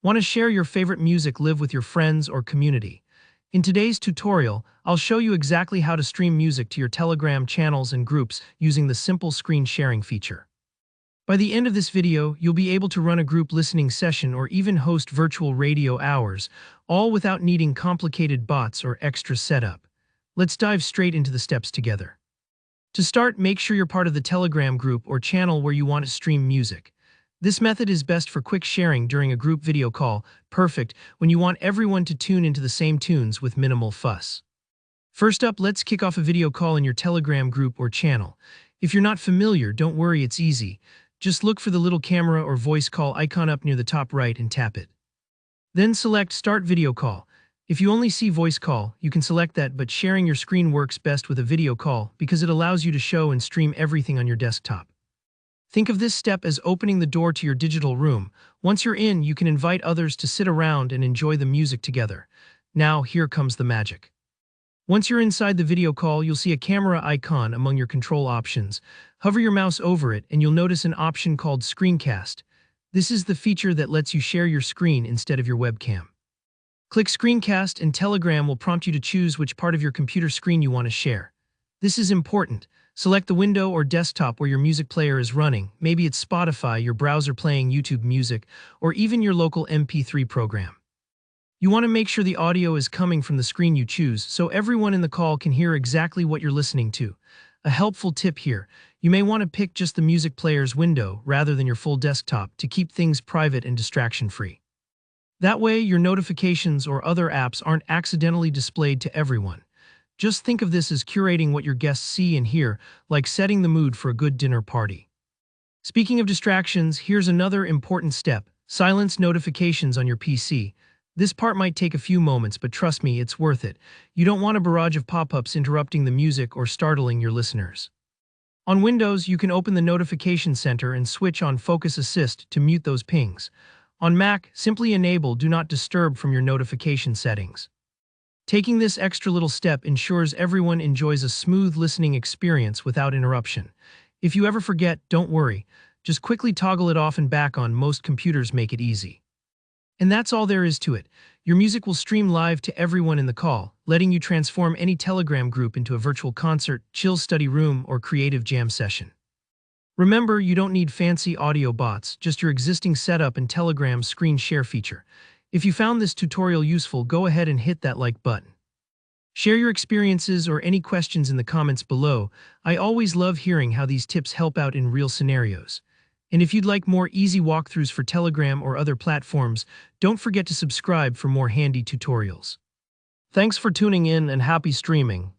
Want to share your favorite music live with your friends or community? In today's tutorial, I'll show you exactly how to stream music to your Telegram channels and groups using the simple screen sharing feature. By the end of this video, you'll be able to run a group listening session or even host virtual radio hours, all without needing complicated bots or extra setup. Let's dive straight into the steps together. To start, make sure you're part of the Telegram group or channel where you want to stream music. This method is best for quick sharing during a group video call, perfect when you want everyone to tune into the same tunes with minimal fuss. First up, let's kick off a video call in your Telegram group or channel. If you're not familiar, don't worry, it's easy. Just look for the little camera or voice call icon up near the top right and tap it. Then select Start Video Call. If you only see voice call, you can select that, but sharing your screen works best with a video call because it allows you to show and stream everything on your desktop. Think of this step as opening the door to your digital room. Once you're in, you can invite others to sit around and enjoy the music together. Now, here comes the magic. Once you're inside the video call, you'll see a camera icon among your control options. Hover your mouse over it and you'll notice an option called Screencast. This is the feature that lets you share your screen instead of your webcam. Click Screencast and Telegram will prompt you to choose which part of your computer screen you want to share. This is important. Select the window or desktop where your music player is running. Maybe it's Spotify, your browser playing YouTube music, or even your local MP3 program. You want to make sure the audio is coming from the screen you choose so everyone in the call can hear exactly what you're listening to. A helpful tip here, you may want to pick just the music player's window rather than your full desktop to keep things private and distraction-free. That way, your notifications or other apps aren't accidentally displayed to everyone. Just think of this as curating what your guests see and hear, like setting the mood for a good dinner party. Speaking of distractions, here's another important step: silence notifications on your PC. This part might take a few moments, but trust me, it's worth it. You don't want a barrage of pop-ups interrupting the music or startling your listeners. On Windows, you can open the Notification Center and switch on Focus Assist to mute those pings. On Mac, simply enable Do Not Disturb from your notification settings. Taking this extra little step ensures everyone enjoys a smooth listening experience without interruption. If you ever forget, don't worry. Just quickly toggle it off and back on. Most computers make it easy. And that's all there is to it. Your music will stream live to everyone in the call, letting you transform any Telegram group into a virtual concert, chill study room, or creative jam session. Remember, you don't need fancy audio bots, just your existing setup and Telegram's screen share feature. If you found this tutorial useful, go ahead and hit that like button. Share your experiences or any questions in the comments below. I always love hearing how these tips help out in real scenarios. And if you'd like more easy walkthroughs for Telegram or other platforms, don't forget to subscribe for more handy tutorials. Thanks for tuning in and happy streaming.